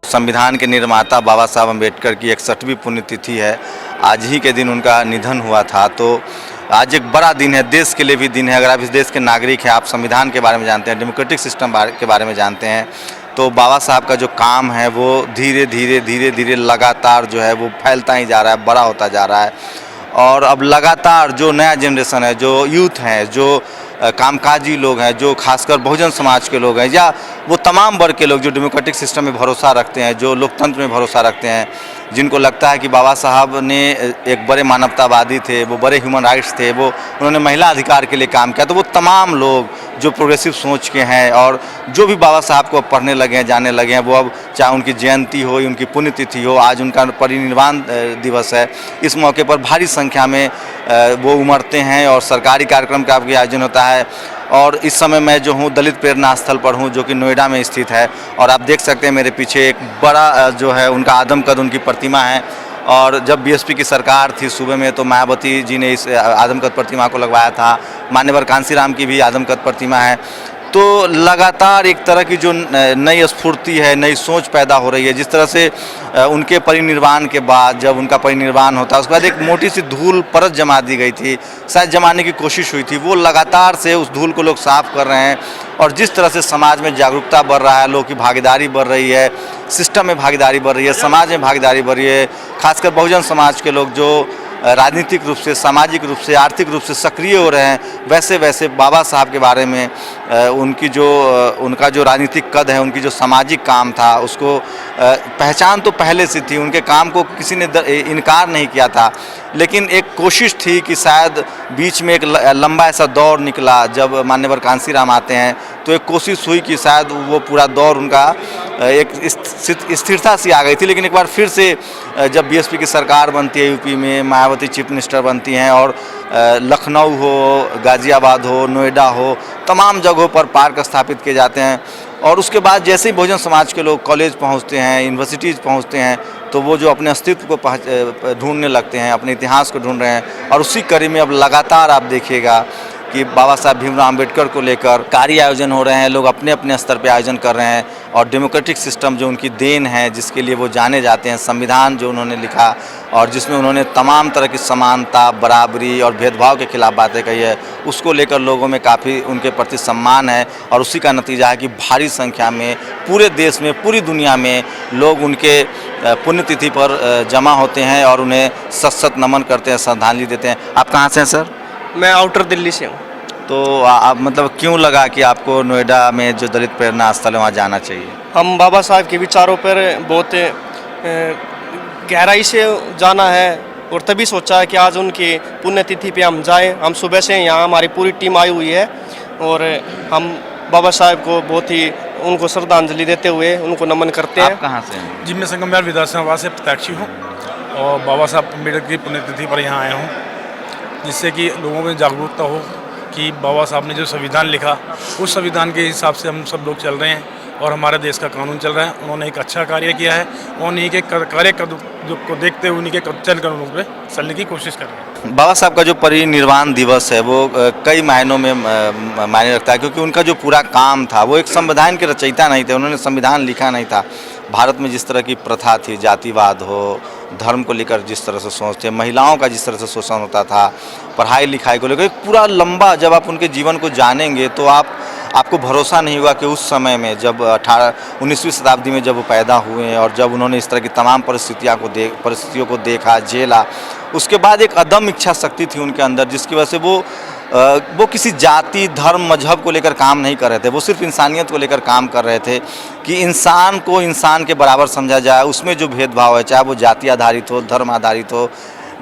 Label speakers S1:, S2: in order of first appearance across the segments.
S1: संविधान के निर्माता बाबा साहब अम्बेडकर की 61वीं पुण्यतिथि है। आज ही के दिन उनका निधन हुआ था, तो आज एक बड़ा दिन है, देश के लिए भी दिन है। अगर आप इस देश के नागरिक हैं, आप संविधान के बारे में जानते हैं, डेमोक्रेटिक सिस्टम के बारे में जानते हैं, तो बाबा साहब का जो काम है वो धीरे धीरे लगातार जो है वो फैलता ही जा रहा है, बड़ा होता जा रहा है। और अब लगातार जो नया जनरेशन है, जो यूथ हैं, जो कामकाजी लोग हैं, जो खासकर बहुजन समाज के लोग हैं, या वो तमाम वर्ग के लोग जो डेमोक्रेटिक सिस्टम में भरोसा रखते हैं, जो लोकतंत्र में भरोसा रखते हैं, जिनको लगता है कि बाबा साहब ने एक बड़े मानवतावादी थे, वो बड़े ह्यूमन राइट्स थे, वो उन्होंने महिला अधिकार के लिए काम किया, तो वो तमाम लोग जो प्रोग्रेसिव सोच के हैं और जो भी बाबा साहब को पढ़ने लगे हैं, जानने लगे हैं, वो अब चाहे उनकी जयंती हो, उनकी पुण्यतिथि हो, आज उनका परिनिर्वाण दिवस है, इस मौके पर भारी संख्या में वो उमड़ते हैं और सरकारी कार्यक्रम का भी आयोजन होता है। और इस समय मैं जो हूँ दलित प्रेरणा स्थल पर हूँ, जो कि नोएडा में स्थित है, और आप देख सकते हैं मेरे पीछे एक बड़ा जो है उनका आदमकद उनकी प्रतिमा है। और जब बीएसपी की सरकार थी सूबे में, तो मायावती जी ने इस आदमकद प्रतिमा को लगवाया था। मान्यवर कांसीराम की भी आदमकद प्रतिमा है। तो लगातार एक तरह की जो नई स्फूर्ति है, नई सोच पैदा हो रही है। जिस तरह से उनके परिनिर्वाण के बाद, जब उनका परिनिर्वाण होता है, उसके बाद एक मोटी सी धूल परत जमा दी गई थी, शायद जमाने की कोशिश हुई थी, वो लगातार से उस धूल को लोग साफ कर रहे हैं। और जिस तरह से समाज में जागरूकता बढ़ रहा है, लोगों की भागीदारी बढ़ रही है, सिस्टम में भागीदारी बढ़ रही है, समाज में भागीदारी बढ़ रही है, खासकर बहुजन समाज के लोग जो राजनीतिक रूप से, सामाजिक रूप से, आर्थिक रूप से सक्रिय हो रहे हैं, वैसे वैसे बाबा साहब के बारे में उनका जो राजनीतिक कद है, उनकी जो सामाजिक काम था, उसको पहचान तो पहले से थी, उनके काम को किसी ने इनकार नहीं किया था। लेकिन एक कोशिश थी कि शायद बीच में एक लंबा ऐसा दौर निकला, जब मान्यवर कांसीराम आते हैं, तो एक कोशिश हुई कि शायद वो पूरा दौर उनका एक स्थिरता सी आ गई थी। लेकिन एक बार फिर से जब बीएसपी की सरकार बनती है यूपी में, मायावती चीफ मिनिस्टर बनती हैं, और लखनऊ हो, गाज़ियाबाद हो, नोएडा हो, तमाम जगहों पर पार्क स्थापित किए जाते हैं। और उसके बाद जैसे ही बहुजन समाज के लोग कॉलेज पहुंचते हैं, यूनिवर्सिटीज़ पहुंचते हैं, तो वो जो अपने अस्तित्व को ढूंढने लगते हैं, अपने इतिहास को ढूंढ रहे हैं। और उसी कड़ी में अब लगातार आप देखिएगा कि बाबा साहब भीमराव अम्बेडकर को लेकर कार्य आयोजन हो रहे हैं, लोग अपने अपने स्तर पे आयोजन कर रहे हैं। और डेमोक्रेटिक सिस्टम जो उनकी देन है, जिसके लिए वो जाने जाते हैं, संविधान जो उन्होंने लिखा और जिसमें उन्होंने तमाम तरह की समानता, बराबरी और भेदभाव के खिलाफ बातें कही है, उसको लेकर लोगों में काफ़ी उनके प्रति सम्मान है। और उसी का नतीजा है कि भारी संख्या में पूरे देश में, पूरी दुनिया में लोग उनके पुण्यतिथि पर जमा होते हैं और उन्हें सत नमन करते हैं, श्रद्धांजलि देते हैं। आप कहाँ से हैं सर?
S2: मैं आउटर दिल्ली से हूँ।
S1: तो आप मतलब क्यों लगा कि आपको नोएडा में जो दलित प्रेरणा स्थल है वहाँ जाना चाहिए?
S2: हम बाबा साहब के विचारों पर बहुत गहराई से जाना है, और तभी सोचा है कि आज उनकी पुण्यतिथि पे हम जाएं। हम सुबह से यहाँ हमारी पूरी टीम आई हुई है, और हम बाबा साहब को बहुत ही उनको श्रद्धांजलि देते हुए उनको नमन करते हैं।
S1: आप कहाँ से हैं?
S3: जी, मैं संगमनेर विधानसभा से प्रत्याशी हूँ, और बाबा साहब अम्बेडकर की पुण्यतिथि पर यहाँ आया हूँ, जिससे कि लोगों में जागरूकता हो कि बाबा साहब ने जो संविधान लिखा, उस संविधान के हिसाब से हम सब लोग चल रहे हैं और हमारे देश का कानून चल रहा है। उन्होंने एक अच्छा कार्य किया है, और उन्हीं के कार्य को देखते हुए उन्हीं के चल कानूनों पर चलने की कोशिश कर रहे हैं।
S1: बाबा साहब का जो परिनिर्वाण दिवस है वो कई मायनों में मायने रखता है, क्योंकि उनका जो पूरा काम था, वो एक संविधान के रचयिता नहीं थे, उन्होंने संविधान लिखा नहीं था। भारत में जिस तरह की प्रथा थी, जातिवाद हो, धर्म को लेकर जिस तरह से सोचते, महिलाओं का जिस तरह से शोषण होता था, पढ़ाई लिखाई को लेकर, एक पूरा लंबा, जब आप उनके जीवन को जानेंगे तो आपको भरोसा नहीं होगा कि उस समय में जब 19वीं शताब्दी में जब वो पैदा हुए और जब उन्होंने इस तरह की तमाम परिस्थितियों को देखा, झेला, उसके बाद एक अदम्य इच्छा शक्ति थी उनके अंदर, जिसकी वजह से वो किसी जाति, धर्म, मजहब को लेकर काम नहीं कर रहे थे। वो सिर्फ इंसानियत को लेकर काम कर रहे थे कि इंसान को इंसान के बराबर समझा जाए। उसमें जो भेदभाव है, चाहे वो जाति आधारित हो, धर्म आधारित हो,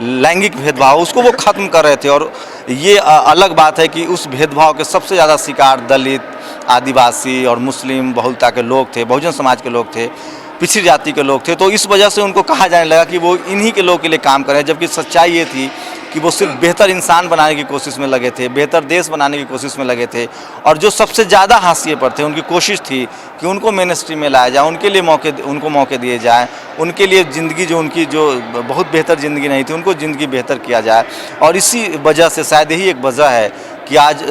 S1: लैंगिक भेदभाव, उसको वो ख़त्म कर रहे थे। और ये अलग बात है कि उस भेदभाव के सबसे ज़्यादा शिकार दलित, आदिवासी और मुस्लिम बहुलता के लोग थे, बहुजन समाज के लोग थे, पिछड़ी जाति के लोग थे। तो इस वजह से उनको कहा जाने लगा कि वो इन्हीं के लोग के लिए काम करें, जबकि सच्चाई ये थी कि वो सिर्फ बेहतर इंसान बनाने की कोशिश में लगे थे, बेहतर देश बनाने की कोशिश में लगे थे। और जो सबसे ज़्यादा हाशिए पर थे, उनकी कोशिश थी कि उनको मेन स्ट्रीम में लाया जाए, उनके लिए उनको मौके दिए जाए, उनके लिए ज़िंदगी उनकी जो बहुत बेहतर ज़िंदगी नहीं थी, उनको ज़िंदगी बेहतर किया जाए। और इसी वजह से शायद यही एक वजह है कि आज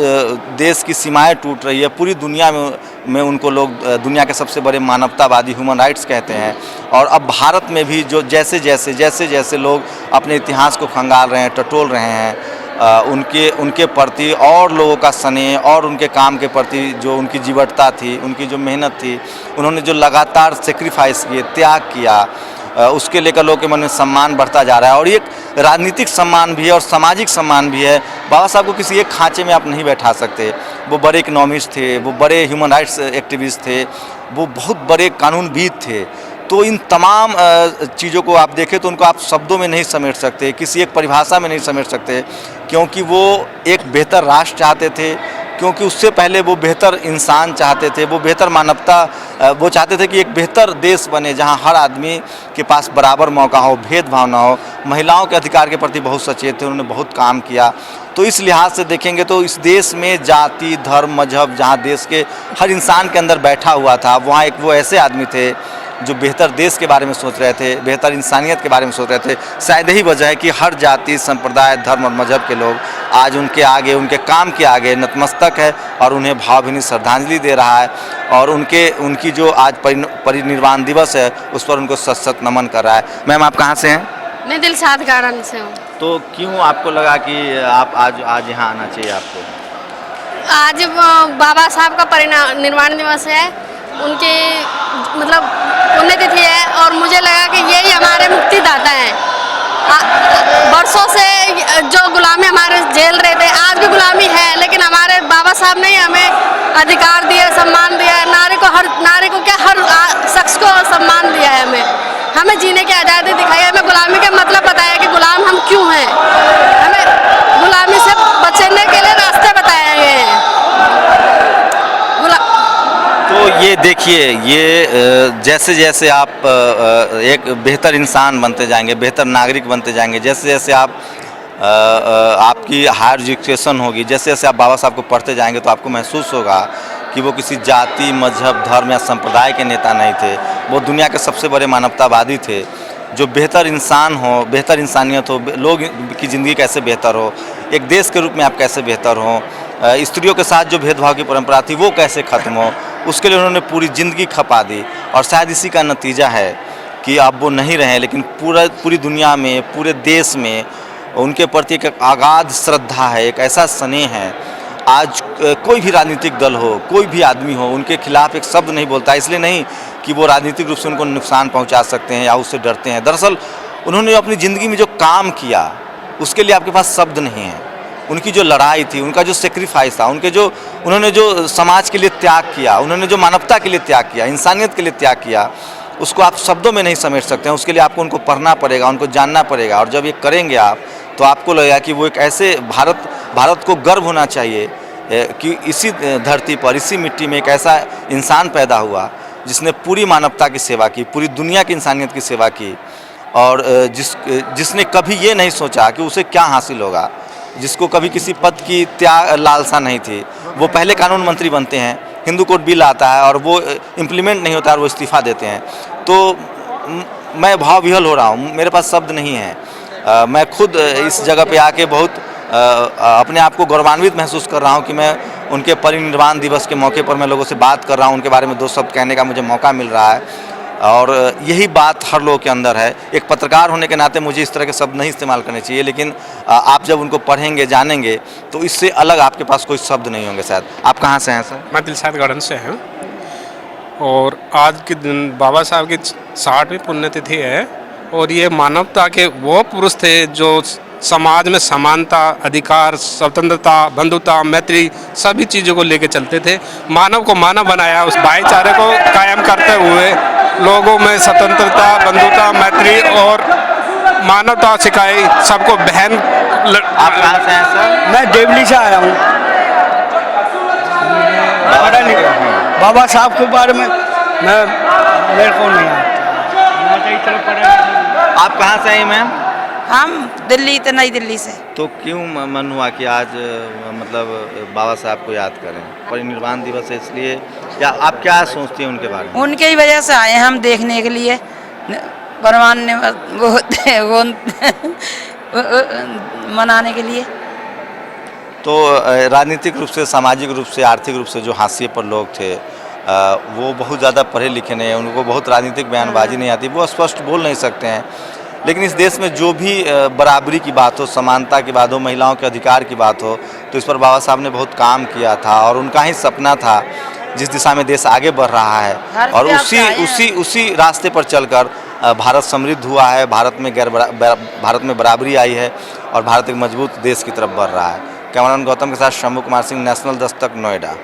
S1: देश की सीमाएं टूट रही है, पूरी दुनिया में उनको लोग दुनिया के सबसे बड़े मानवतावादी ह्यूमन राइट्स कहते हैं। और अब भारत में भी जो जैसे जैसे लोग अपने इतिहास को खंगाल रहे हैं, टटोल रहे हैं, उनके प्रति और लोगों का स्नेह और उनके काम के प्रति जो उनकी जीवटता थी, उनकी जो मेहनत थी, उन्होंने जो लगातार सेक्रीफाइस किए, त्याग किया, उसके लेकर लोगों के मन में सम्मान बढ़ता जा रहा है। और ये एक राजनीतिक सम्मान भी है और सामाजिक सम्मान भी है। बाबा साहब को किसी एक खांचे में आप नहीं बैठा सकते। वो बड़े इकोनॉमिस्ट थे, वो बड़े ह्यूमन राइट्स एक्टिविस्ट थे, वो बहुत बड़े कानूनविद थे। तो इन तमाम चीज़ों को आप देखें तो उनको आप शब्दों में नहीं समेट सकते, किसी एक परिभाषा में नहीं समेट सकते, क्योंकि वो एक बेहतर राष्ट्र चाहते थे, क्योंकि उससे पहले वो बेहतर इंसान चाहते थे, वो बेहतर मानवता, वो चाहते थे कि एक बेहतर देश बने जहां हर आदमी के पास बराबर मौका हो, भेदभाव ना हो। महिलाओं के अधिकार के प्रति बहुत सचेत थे, उन्होंने बहुत काम किया। तो इस लिहाज से देखेंगे तो इस देश में जाति, धर्म, मजहब जहां देश के हर इंसान के अंदर बैठा हुआ था, वहाँ एक वो ऐसे आदमी थे जो बेहतर देश के बारे में सोच रहे थे, बेहतर इंसानियत के बारे में सोच रहे थे। शायद यही वजह है कि हर जाति, संप्रदाय, धर्म और मजहब के लोग आज उनके आगे, उनके काम के आगे नतमस्तक है और उन्हें भावभीनी श्रद्धांजलि दे रहा है। और उनकी जो आज परिनिर्वाण दिवस है उस पर उनको सत सत नमन कर रहा है। मैम, आप कहाँ से हैं?
S4: मैं दिलशाद गार्डन से हूँ।
S1: तो क्यों आपको लगा कि आप आज यहाँ आना चाहिए आपको?
S4: आज बाबा साहब का परिनिर्वाण दिवस है, उनकी मतलब पुण्यतिथि है और मुझे लगा कि यही हमारे मुक्तिदाता हैं। वर्षों से जो गुलामी हमारे झेल रहे थे, आज भी गुलामी है, लेकिन हमारे बाबा साहब ने हमें अधिकार दिया, सम्मान दिया है। नारी को क्या, हर शख्स को सम्मान दिया है। हमें जीने की आज़ादी दिखाई है, हमें गुलामी का मतलब बताया कि गुलाम हम क्यों हैं, हमें गुलामी से बचने के लिए रास्ते बताए गए हैं।
S1: तो ये देखिए, ये जैसे जैसे आप एक बेहतर इंसान बनते जाएंगे, बेहतर नागरिक बनते जाएंगे, जैसे जैसे आपकी हायर एजुकेशन होगी, जैसे जैसे आप बाबा साहब को पढ़ते जाएंगे तो आपको महसूस होगा कि वो किसी जाति, मजहब, धर्म या संप्रदाय के नेता नहीं थे। वो दुनिया के सबसे बड़े मानवतावादी थे, जो बेहतर इंसान हो, बेहतर इंसानियत हो, लोग की ज़िंदगी कैसे बेहतर हो, एक देश के रूप में आप कैसे बेहतर हो, स्त्रियों के साथ जो भेदभाव की परंपरा थी वो कैसे ख़त्म हो, उसके लिए उन्होंने पूरी ज़िंदगी खपा दी। और शायद इसी का नतीजा है कि अब वो नहीं रहे, लेकिन पूरी दुनिया में, पूरे देश में उनके प्रति एक अगाध श्रद्धा है, एक ऐसा स्नेह है। आज कोई भी राजनीतिक दल हो, कोई भी आदमी हो, उनके खिलाफ एक शब्द नहीं बोलता। इसलिए नहीं कि वो राजनीतिक रूप से उनको नुकसान पहुंचा सकते हैं या उससे डरते हैं। दरअसल उन्होंने अपनी ज़िंदगी में जो काम किया उसके लिए आपके पास शब्द नहीं है। उनकी जो लड़ाई थी, उनका जो सेक्रीफाइस था, उन्होंने जो समाज के लिए त्याग किया, उन्होंने जो मानवता के लिए त्याग किया, इंसानियत के लिए त्याग किया, उसको आप शब्दों में नहीं समेट सकते हैं। उसके लिए आपको उनको पढ़ना पड़ेगा, उनको जानना पड़ेगा। और जब ये करेंगे आप तो आपको लगेगा कि वो एक ऐसे भारत को गर्व होना चाहिए कि इसी धरती पर, इसी मिट्टी में एक ऐसा इंसान पैदा हुआ जिसने पूरी मानवता की सेवा की, पूरी दुनिया की इंसानियत की सेवा की, और जिसने कभी ये नहीं सोचा कि उसे क्या हासिल होगा, जिसको कभी किसी पद की लालसा नहीं थी। वो पहले कानून मंत्री बनते हैं, हिंदू कोड बिल आता है और वो इम्प्लीमेंट नहीं होता और वो इस्तीफ़ा देते हैं। तो मैं भाव विह्वल हो रहा हूँ, मेरे पास शब्द नहीं है। मैं खुद इस जगह पे आके बहुत अपने आप को गौरवान्वित महसूस कर रहा हूँ कि मैं उनके परिनिर्वाण दिवस के मौके पर मैं लोगों से बात कर रहा हूँ, उनके बारे में दो शब्द कहने का मुझे मौका मिल रहा है। और यही बात हर लोगों के अंदर है। एक पत्रकार होने के नाते मुझे इस तरह के शब्द नहीं इस्तेमाल करने चाहिए, लेकिन आप जब उनको पढ़ेंगे, जानेंगे, तो इससे अलग आपके पास कोई शब्द नहीं होंगे शायद। आप कहाँ से हैं सर?
S5: मैं दिलशाद गार्डन से हूँ और आज के दिन बाबा साहब की 60वीं पुण्यतिथि है। और ये मानवता के वो पुरुष थे जो समाज में समानता, अधिकार, स्वतंत्रता, बंधुता, मैत्री सभी चीज़ों को लेके चलते थे। मानव को मानव बनाया, उस भाईचारे को कायम करते हुए लोगों में स्वतंत्रता, बंधुता, मैत्री और मानवता सिखाई, सबको बहन।
S1: आप कहाँ से हैं सर?
S6: मैं देवली से आया हूँ। बाबा साहब के बारे में मेरे को नहीं आता।
S1: आप कहाँ से हैं मैम?
S7: हम दिल्ली तो नई दिल्ली से।
S1: तो क्यों मन हुआ कि आज मतलब बाबा साहब को याद करें? परिनिर्वाण दिवस है इसलिए, या आप क्या सोचती हैं उनके बारे में?
S7: उनके ही वजह से आए हैं हम देखने के लिए, वो मनाने के लिए।
S1: तो राजनीतिक रूप से, सामाजिक रूप से, आर्थिक रूप से जो हाशिए पर लोग थे वो बहुत ज़्यादा पढ़े लिखे नहीं हैं, उनको बहुत राजनीतिक बयानबाजी नहीं आती, वो स्पष्ट बोल नहीं सकते हैं। लेकिन इस देश में जो भी बराबरी की बात हो, समानता की बात हो, महिलाओं के अधिकार की बात हो, तो इस पर बाबा साहब ने बहुत काम किया था और उनका ही सपना था जिस दिशा में देश आगे बढ़ रहा है और उसी रास्ते पर चलकर भारत समृद्ध हुआ है, भारत में बराबरी आई है और भारत एक मजबूत देश की तरफ बढ़ रहा है। कैमरामैन गौतम के साथ शंभू कुमार सिंह, नेशनल दस्तक, नोएडा।